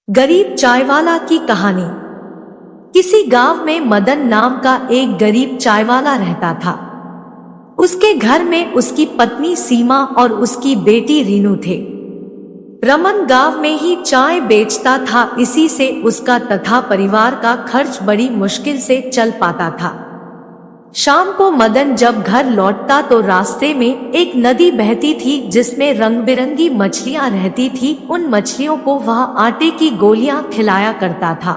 गरीब चायवाला की कहानी। किसी गांव में मदन नाम का एक गरीब चायवाला रहता था। उसके घर में उसकी पत्नी सीमा और उसकी बेटी रीनू थे। रमन गांव में ही चाय बेचता था, इसी से उसका तथा परिवार का खर्च बड़ी मुश्किल से चल पाता था। शाम को मदन जब घर लौटता तो रास्ते में एक नदी बहती थी जिसमें रंग बिरंगी मछलियां रहती थी। उन मछलियों को वह आटे की गोलियां खिलाया करता था।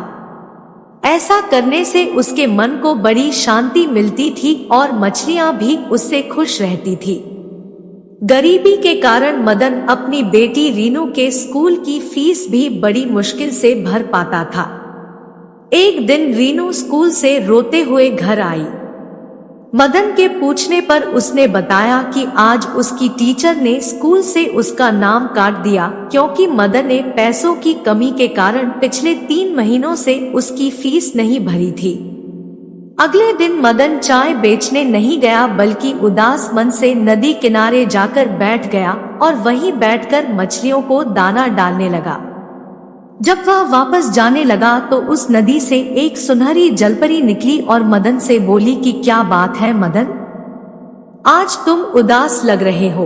ऐसा करने से उसके मन को बड़ी शांति मिलती थी और मछलियां भी उससे खुश रहती थी। गरीबी के कारण मदन अपनी बेटी रीनू के स्कूल की फीस भी बड़ी मुश्किल से भर पाता था। एक दिन रीनू स्कूल से रोते हुए घर आई। मदन के पूछने पर उसने बताया कि आज उसकी टीचर ने स्कूल से उसका नाम काट दिया क्योंकि मदन ने पैसों की कमी के कारण पिछले 3 महीनों से उसकी फीस नहीं भरी थी। अगले दिन मदन चाय बेचने नहीं गया बल्कि उदास मन से नदी किनारे जाकर बैठ गया और वहीं बैठकर मछलियों को दाना डालने लगा। जब वह वापस जाने लगा तो उस नदी से एक सुनहरी जलपरी निकली और मदन से बोली कि क्या बात है मदन, आज तुम उदास लग रहे हो।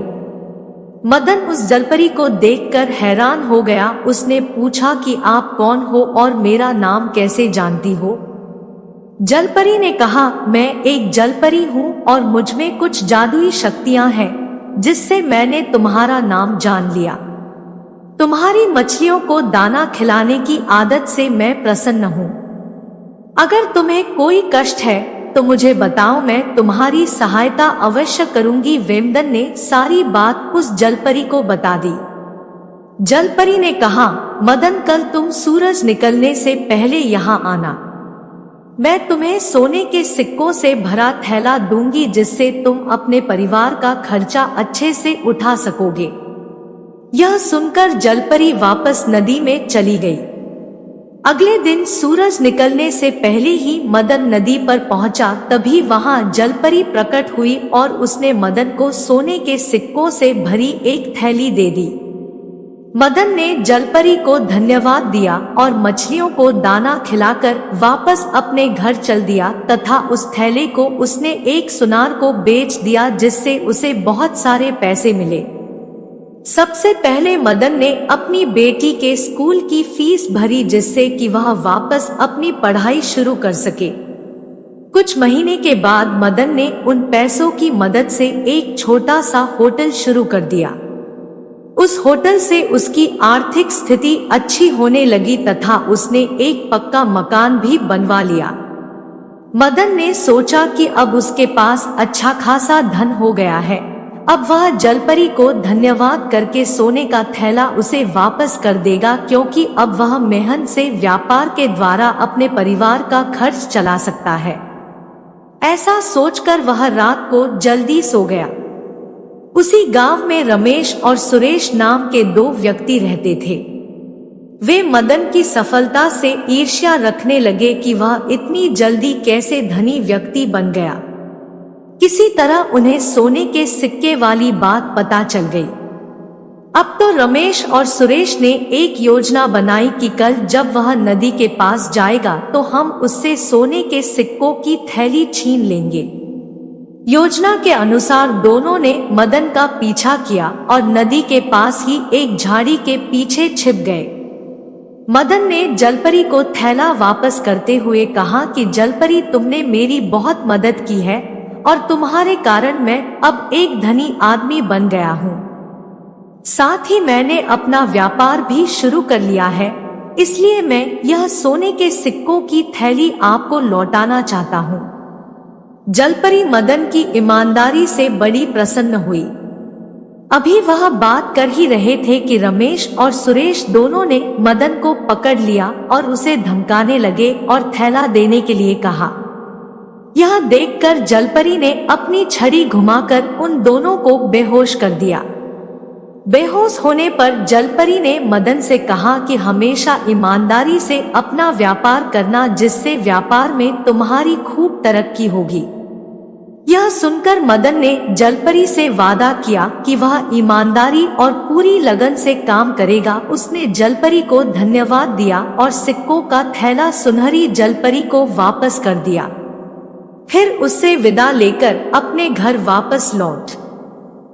मदन उस जलपरी को देखकर हैरान हो गया। उसने पूछा कि आप कौन हो और मेरा नाम कैसे जानती हो। जलपरी ने कहा, मैं एक जलपरी हूँ और मुझमें कुछ जादुई शक्तियां हैं जिससे मैंने तुम्हारा नाम जान लिया। तुम्हारी मछलियों को दाना खिलाने की आदत से मैं प्रसन्न हूँ। अगर तुम्हें कोई कष्ट है तो मुझे बताओ, मैं तुम्हारी सहायता अवश्य करूंगी। वेमदन ने सारी बात उस जलपरी को बता दी। जलपरी ने कहा, मदन कल तुम सूरज निकलने से पहले यहाँ आना। मैं तुम्हें सोने के सिक्कों से भरा थैला दूंगी जिससे तुम अपने परिवार का खर्चा अच्छे से उठा सकोगे। यह सुनकर जलपरी वापस नदी में चली गई। अगले दिन सूरज निकलने से पहले ही मदन नदी पर पहुंचा, तभी वहां जलपरी प्रकट हुई और उसने मदन को सोने के सिक्कों से भरी एक थैली दे दी। मदन ने जलपरी को धन्यवाद दिया और मछलियों को दाना खिलाकर वापस अपने घर चल दिया तथा उस थैले को उसने एक सुनार को बेच दिया जिससे उसे बहुत सारे पैसे मिले। सबसे पहले मदन ने अपनी बेटी के स्कूल की फीस भरी जिससे कि वह वापस अपनी पढ़ाई शुरू कर सके। कुछ महीने के बाद मदन ने उन पैसों की मदद से एक छोटा सा होटल शुरू कर दिया। उस होटल से उसकी आर्थिक स्थिति अच्छी होने लगी तथा उसने एक पक्का मकान भी बनवा लिया। मदन ने सोचा कि अब उसके पास अच्छा खासा धन हो गया है। अब वह जलपरी को धन्यवाद करके सोने का थैला उसे वापस कर देगा क्योंकि अब वह मेहनत से व्यापार के द्वारा अपने परिवार का खर्च चला सकता है। ऐसा सोचकर वह रात को जल्दी सो गया। उसी गांव में रमेश और सुरेश नाम के 2 व्यक्ति रहते थे। वे मदन की सफलता से ईर्ष्या रखने लगे कि वह इतनी जल्दी कैसे धनी व्यक्ति बन गया। किसी तरह उन्हें सोने के सिक्के वाली बात पता चल गई। अब तो रमेश और सुरेश ने एक योजना बनाई कि कल जब वह नदी के पास जाएगा तो हम उससे सोने के सिक्कों की थैली छीन लेंगे। योजना के अनुसार दोनों ने मदन का पीछा किया और नदी के पास ही एक झाड़ी के पीछे छिप गए। मदन ने जलपरी को थैला वापस करते हुए कहा कि जलपरी, तुमने मेरी बहुत मदद की है और तुम्हारे कारण मैं अब एक धनी आदमी बन गया हूँ। साथ ही मैंने अपना व्यापार भी शुरू कर लिया है, इसलिए मैं यह सोने के सिक्कों की थैली आपको लौटाना चाहता हूँ। जलपरी मदन की ईमानदारी से बड़ी प्रसन्न हुई। अभी वह बात कर ही रहे थे कि रमेश और सुरेश दोनों ने मदन को पकड़ लिया और उसे धमकाने लगे और थैला देने के लिए कहा। यह देखकर जलपरी ने अपनी छड़ी घुमाकर उन दोनों को बेहोश कर दिया। बेहोश होने पर जलपरी ने मदन से कहा कि हमेशा ईमानदारी से अपना व्यापार करना जिससे व्यापार में तुम्हारी खूब तरक्की होगी। यह सुनकर मदन ने जलपरी से वादा किया कि वह ईमानदारी और पूरी लगन से काम करेगा। उसने जलपरी को धन्यवाद दिया और सिक्कों का थैला सुनहरी जलपरी को वापस कर दिया। फिर उससे विदा लेकर अपने घर वापस लौट